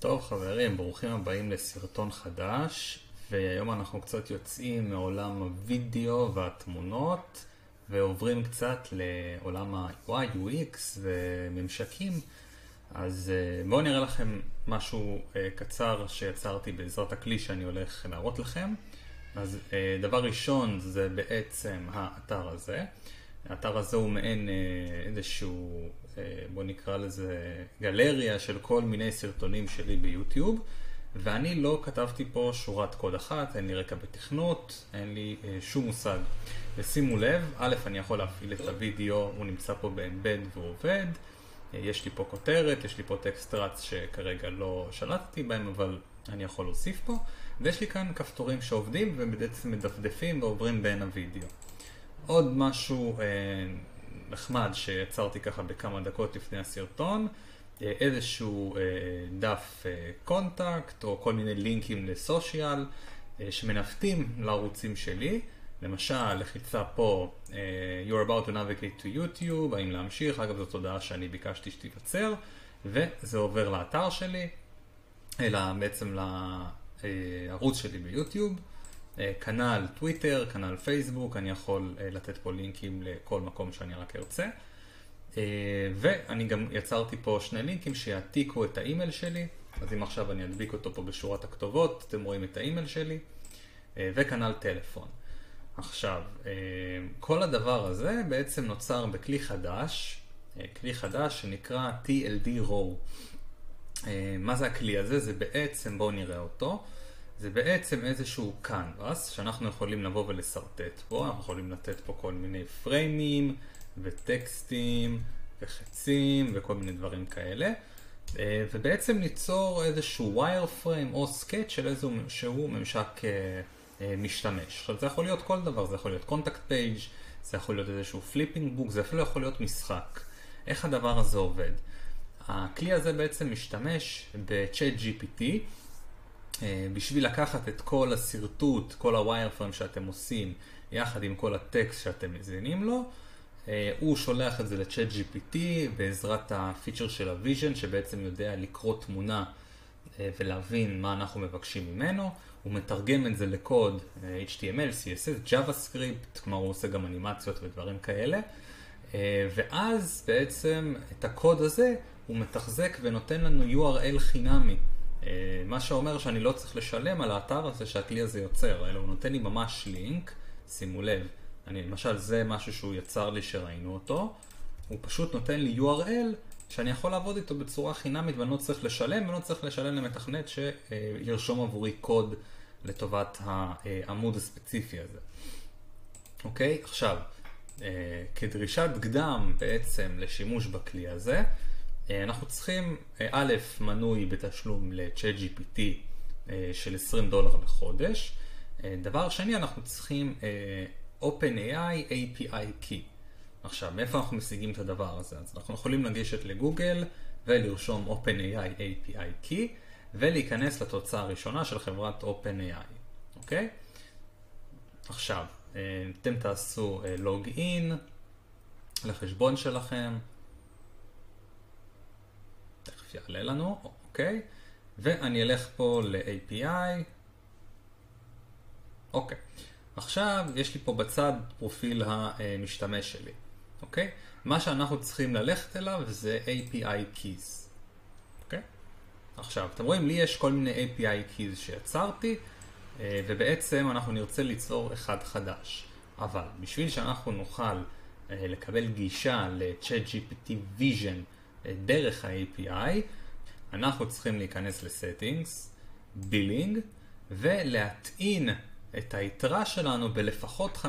טוב חברים, ברוכים הבאים לסרטון חדש, והיום אנחנו קצת יוצאים מעולם הוידאו והתמונות ועוברים קצת לעולם ה-UI, UX וממשקים. אז בואו נראה לכם משהו קצר שיצרתי בעזרת הכלי שאני הולך להראות לכם. אז דבר ראשון זה בעצם האתר הזה. האתר הזה הוא מעין איזשהו, בוא נקרא לזה גלריה של כל מיני סרטונים שלי ביוטיוב, ואני לא כתבתי פה שורת קוד אחת, אין לי רקע בתכנות, אין לי שום מושג. ושימו לב, א', אני יכול להפעיל את הוידאו, הוא נמצא פה באמבד והוא עובד, יש לי פה כותרת, יש לי פה טקסט רץ שכרגע לא שלטתי בהם, אבל אני יכול להוסיף פה, ויש לי כאן כפתורים שעובדים ובעצם מדפדפים ועוברים בין הוידאו. עוד משהו נחמד שיצרתי ככה בכמה דקות לפני הסרטון, איזשהו דף קונטקט או כל מיני לינקים לסושיאל שמנווטים לערוצים שלי. למשל, לחיצה פה, you're about to navigate to YouTube, האם להמשיך, אגב זאת הודעה שאני ביקשתי שתיווצר, וזה עובר לאתר שלי, אלא בעצם לערוץ שלי ביוטיוב. כנ"ל טוויטר, כנ"ל פייסבוק, אני יכול לתת פה לינקים לכל מקום שאני רק ארצה. ואני גם יצרתי פה שני לינקים שיעתיקו את האימייל שלי, אז אם עכשיו אני אדביק אותו פה בשורת הכתובות, אתם רואים את האימייל שלי, וכנ"ל טלפון. עכשיו, כל הדבר הזה בעצם נוצר בכלי חדש שנקרא TLD Row. מה זה הכלי הזה? זה בעצם, בואו נראה אותו. זה בעצם איזשהו קנבס שאנחנו יכולים לבוא ולסרטט בו, אנחנו יכולים לתת פה כל מיני פריימים וטקסטים וחצים וכל מיני דברים כאלה, ובעצם ליצור איזשהו ווייר פריים או סקייץ' של איזשהו ממשק משתמש. עכשיו זה יכול להיות כל דבר, זה יכול להיות קונטקט פייג', זה יכול להיות איזשהו פליפינג בוק, זה אפילו יכול להיות משחק. איך הדבר הזה עובד? הכלי הזה בעצם משתמש ב-ChatGPT, בשביל לקחת את כל הסרטוט, כל הווייר פריים שאתם עושים, יחד עם כל הטקסט שאתם מזינים לו, הוא שולח את זה ל-ChatGPT בעזרת הפיצ'ר של הוויז'ן, שבעצם יודע לקרוא תמונה ולהבין מה אנחנו מבקשים ממנו. הוא מתרגם את זה לקוד HTML, CSS, JavaScript, כלומר הוא עושה גם אנימציות ודברים כאלה. ואז בעצם את הקוד הזה הוא מתחזק ונותן לנו URL חינמי. מה שאומר שאני לא צריך לשלם על האתר הזה שהכלי הזה יוצר, אלא הוא נותן לי ממש לינק. שימו לב, למשל זה משהו שהוא יצר לי שראינו אותו, הוא פשוט נותן לי URL שאני יכול לעבוד איתו בצורה חינמית ואני לא צריך לשלם, ואני לא צריך לשלם למתכנת שירשום עבורי קוד לטובת העמוד הספציפי הזה. אוקיי, עכשיו, כדרישת קדם בעצם לשימוש בכלי הזה, אנחנו צריכים א', מנוי בתשלום ל-ChatGPT של $20 לחודש. דבר שני, אנחנו צריכים OpenAI API Key. עכשיו, מאיפה אנחנו משיגים את הדבר הזה? אז אנחנו יכולים לגשת לגוגל ולרשום OpenAI API Key ולהיכנס לתוצאה הראשונה של חברת OpenAI. אוקיי? עכשיו, אתם תעשו לוגין לחשבון שלכם. תכף יעלה לנו, אוקיי. ואני אלך פה ל-API. אוקיי. עכשיו יש לי פה בצד פרופיל המשתמש שלי. אוקיי? מה שאנחנו צריכים ללכת אליו זה API Keys. אוקיי? עכשיו, אתם רואים, לי יש כל מיני API Keys שיצרתי, ובעצם אנחנו נרצה ליצור אחד חדש. אבל בשביל שאנחנו נוכל לקבל גישה ל-ChatGPT Vision דרך ה-API, אנחנו צריכים להיכנס ל-Settings, Billing, ולהטעין את היתרה שלנו בלפחות $5.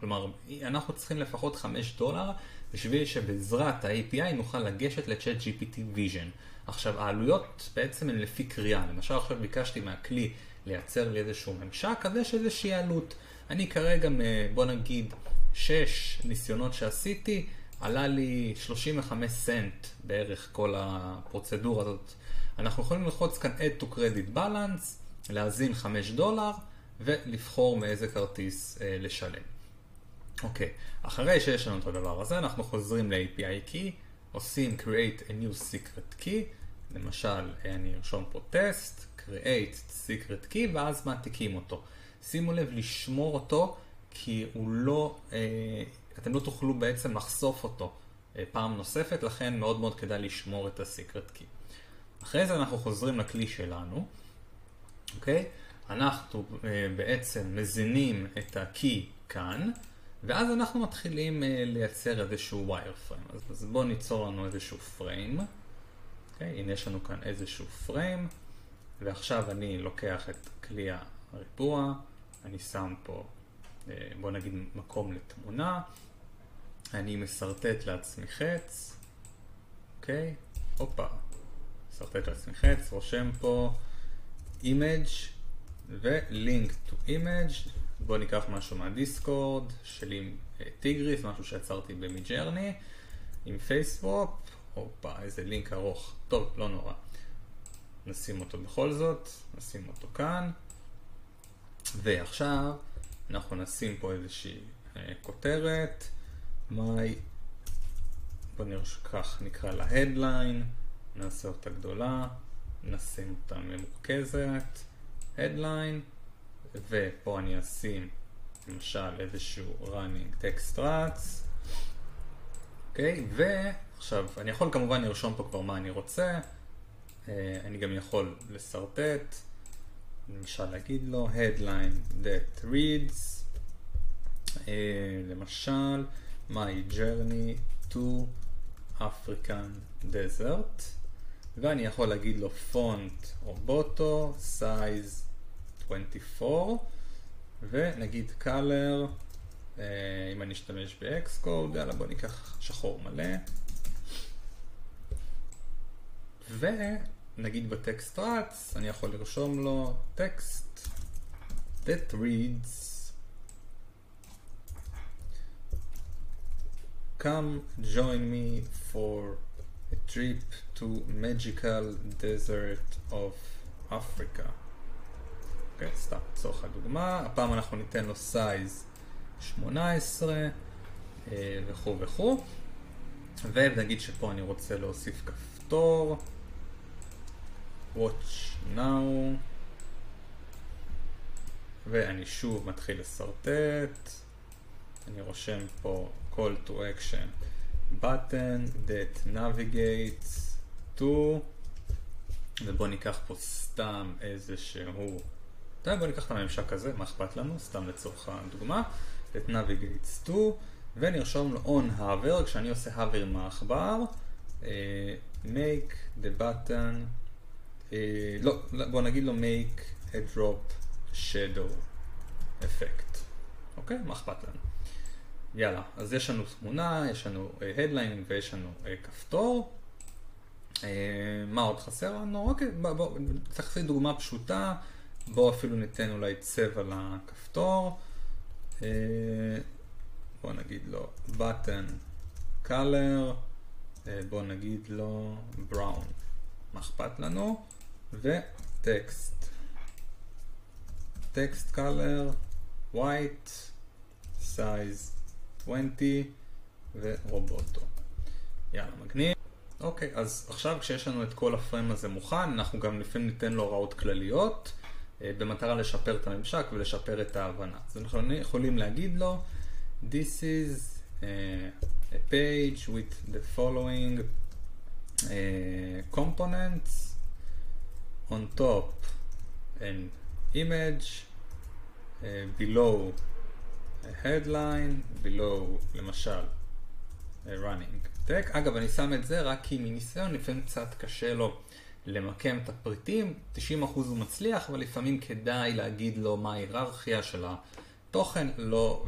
כלומר, אנחנו צריכים לפחות $5 בשביל שבעזרת ה-API נוכל לגשת ל-ChatGPT Vision. עכשיו, העלויות בעצם הן לפי קריאה. למשל, עכשיו ביקשתי מהכלי לייצר לי איזשהו ממשק, אז יש איזושהי עלות. אני כרגע, בוא נגיד, 6 ניסיונות שעשיתי, עלה לי 35 סנט בערך כל הפרוצדורה הזאת. אנחנו יכולים ללחוץ כאן Add to Credit Balance, להזין $5 ולבחור מאיזה כרטיס לשלם. אוקיי, אחרי שיש לנו את הדבר הזה, אנחנו חוזרים ל-API Key, עושים Create a New Secret Key, למשל, אני ארשום פה טסט, create secret key, ואז מעתיקים אותו. שימו לב לשמור אותו, כי הוא לא, אתם לא תוכלו בעצם לחשוף אותו פעם נוספת, לכן מאוד מאוד כדאי לשמור את הסיקרט קי. אחרי זה אנחנו חוזרים לכלי שלנו, אוקיי? אנחנו בעצם מזינים את הקי כאן, ואז אנחנו מתחילים לייצר איזשהו wireframe. אז בואו ניצור לנו איזשהו frame. אוקיי? הנה יש לנו כאן איזשהו frame, ועכשיו אני לוקח את כלי הריבוע, אני שם פה, בואו נגיד מקום לתמונה, אני מסרטט לעצמי חץ, אוקיי? הופה, מסרטט לעצמי חץ, רושם פה image ו-link to image. בואו ניקח משהו מהדיסקורד שלי, טיגריס, משהו שיצרתי במידג'רני עם פייסבוק. הופה, איזה לינק ארוך. טוב, לא נורא. נשים אותו בכל זאת, נשים אותו כאן. ועכשיו אנחנו נשים פה איזושהי כותרת. בואו כך נקרא לה headline, נעשה אותה גדולה, נשים אותה ממורכזת, headline, ופה אני אשים למשל איזשהו running text rats, אוקיי? ועכשיו אני יכול כמובן לרשום פה כבר מה אני רוצה, אני גם יכול לסרטט, למשל להגיד לו headline that reads, למשל my journey to African desert, ואני יכול להגיד לו font רובוטו, size 24, ונגיד color, אם אני אשתמש ב-Xcode, יאללה בוא ניקח שחור מלא, ונגיד בטקסט רץ, אני יכול לרשום לו text that reads Come join me for a trip to magical desert of Africa. אוקיי, סתם, לצורך הדוגמה. הפעם אנחנו ניתן לו size 18 וכו' וכו'. ונגיד שפה אני רוצה להוסיף כפתור. Watch now. ואני שוב מתחיל לסרטט. אני רושם פה call to action button that navigates to, ובוא ניקח פה סתם איזשהו, בוא ניקח את הממשק הזה, מה אכפת לנו? סתם לצורך הדוגמה, that navigates to, ונרשום לו on hover, כשאני עושה hover עם העכבר, make the button, לא, בוא נגיד לו make a drop shadow effect. אוקיי? מה אכפת לנו? יאללה, אז יש לנו תמונה, יש לנו headline ויש לנו כפתור. מה עוד חסר לנו? אוקיי, בואו, צריך לעשות דוגמה פשוטה. בואו אפילו ניתן אולי צבע לכפתור. בואו נגיד לו button color. בואו נגיד לו brown. מה אכפת לנו? וטקסט. text color white size 20 ורובוטו. יאללה, מגניב. אוקיי, אז עכשיו כשיש לנו את כל הפריים הזה מוכן, אנחנו גם לפעמים ניתן לו הוראות כלליות, במטרה לשפר את הממשק ולשפר את ההבנה. אז אנחנו יכולים להגיד לו, This is a page with the following components, on top an image, below a headline, below למשל running tag. אגב, אני שם את זה רק כי מניסיון לפעמים קצת קשה לו למקם את הפריטים. 90% הוא מצליח, אבל לפעמים כדאי להגיד לו מה ההיררכיה של התוכן. לא,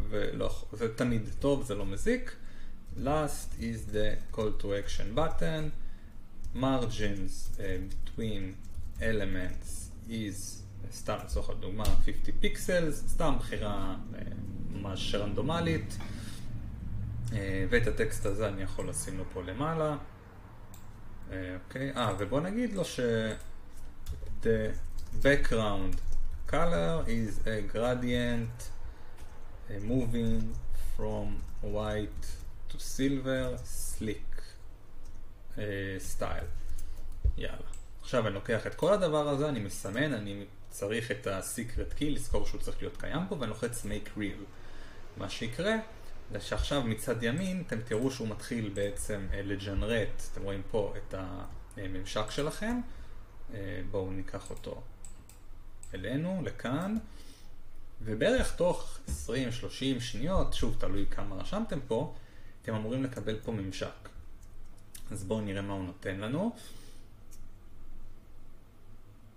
זה תמיד טוב, זה לא מזיק. Last is the call to action button. Margins between elements is, סתם לצורך הדוגמה, 50 פיקסלס, סתם בחירה ממש רנדומלית. ואת הטקסט הזה אני יכול לשים לו פה למעלה. אוקיי, ובוא נגיד לו ש the background color is a gradient moving from white to silver slick style. יאללה. עכשיו אני לוקח את כל הדבר הזה, אני מסמן, אני צריך את ה-secret key, לזכור שהוא צריך להיות קיים פה, ואני לוחץ make real. מה שיקרה, זה שעכשיו מצד ימין, אתם תראו שהוא מתחיל בעצם לג'נרט, אתם רואים פה את הממשק שלכם, בואו ניקח אותו אלינו, לכאן, ובערך תוך 20-30 שניות, שוב תלוי כמה רשמתם פה, אתם אמורים לקבל פה ממשק. אז בואו נראה מה הוא נותן לנו.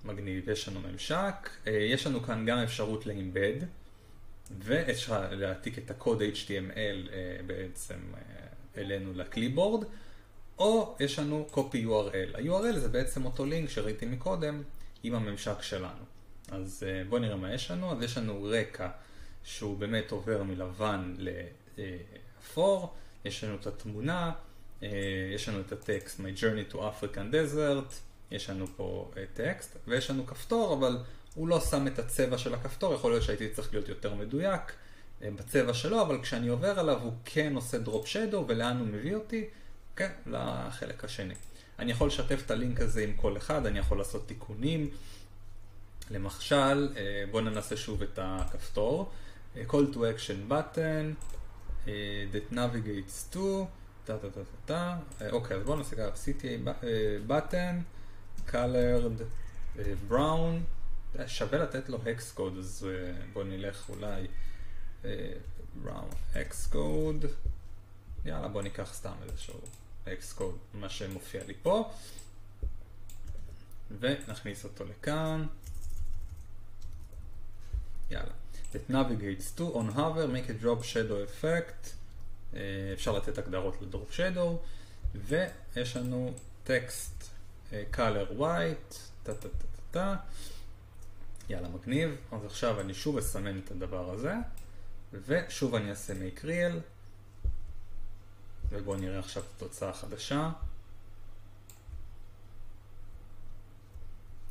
מגניב, יש לנו ממשק, יש לנו כאן גם אפשרות לאימבד, ואפשר להעתיק את הקוד HTML בעצם אלינו לקליבורד, או יש לנו copy URL. ה-URL זה בעצם אותו לינק שראיתי מקודם עם הממשק שלנו. אז בואו נראה מה יש לנו. אז יש לנו רקע שהוא באמת עובר מלבן לאפור, יש לנו את התמונה, יש לנו את הטקסט My Journey to African Desert, יש לנו פה טקסט, ויש לנו כפתור, אבל הוא לא שם את הצבע של הכפתור, יכול להיות שהייתי צריך להיות יותר מדויק בצבע שלו, אבל כשאני עובר עליו הוא כן עושה דרופ שדו, ולאן הוא מביא אותי? כן, לחלק השני. אני יכול לשתף את הלינק הזה עם כל אחד, אני יכול לעשות תיקונים. למשל, בואו ננסה שוב את הכפתור. Call to action button, that navigates to, אוקיי, אז בואו נעשה ככה, CTA button, colored brown, שווה לתת לו hex code, אז בואו נלך אולי brown hex code, יאללה בואו ניקח סתם איזשהו hex code, מה שמופיע לי פה, ונכניס אותו לכאן, יאללה, that navigates to, on hover, make a drop shadow effect, אפשר לתת הגדרות לדרופ שדו, ויש לנו טקסט color white, יאללה מגניב. אז עכשיו אני שוב אסמן את הדבר הזה, ושוב אני אעשה make real, ובואו נראה עכשיו את התוצאה החדשה.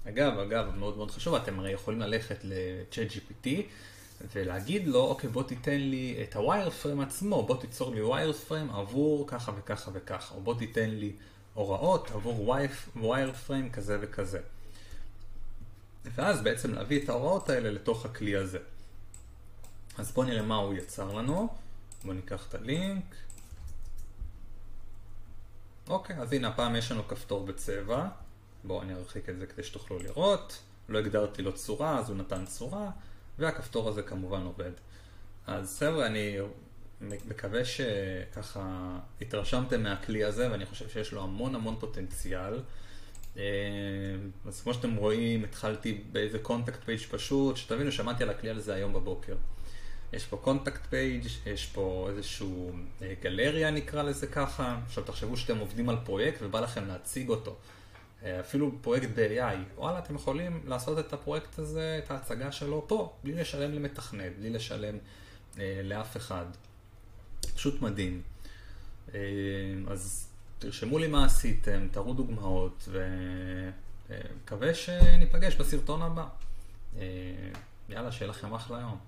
אגב, מאוד מאוד חשוב, אתם הרי יכולים ללכת ל-ChatGPT, ולהגיד לו, אוקיי, בוא תיתן לי את ה-wireframe עצמו, בוא תיצור לי wireframe עבור ככה וככה וככה, או בוא תיתן לי הוראות עבור wireframe כזה וכזה. ואז בעצם להביא את ההוראות האלה לתוך הכלי הזה. אז בואו נראה מה הוא יצר לנו. בואו ניקח את הלינק. אוקיי, אז הנה הפעם יש לנו כפתור בצבע. בואו אני ארחיק את זה כדי שתוכלו לראות. לא הגדרתי לו צורה, אז הוא נתן צורה. והכפתור הזה כמובן עובד. אז חבר'ה, אני מקווה שככה התרשמתם מהכלי הזה, ואני חושב שיש לו המון פוטנציאל. אז כמו שאתם רואים, התחלתי באיזה קונטקט פייג' פשוט, שתבינו, שמעתי על הכלי הזה היום בבוקר. יש פה קונטקט פייג', יש פה איזשהו גלריה נקרא לזה ככה. עכשיו תחשבו שאתם עובדים על פרויקט ובא לכם להציג אותו. אפילו פרויקט ב-AI, וואלה, אתם יכולים לעשות את הפרויקט הזה, את ההצגה שלו פה, בלי לשלם למתכנת, בלי לשלם לאף אחד. פשוט מדהים. אז תרשמו לי מה עשיתם, תראו דוגמאות, ומקווה שניפגש בסרטון הבא. יאללה, שיהיה לכם אחלה יום.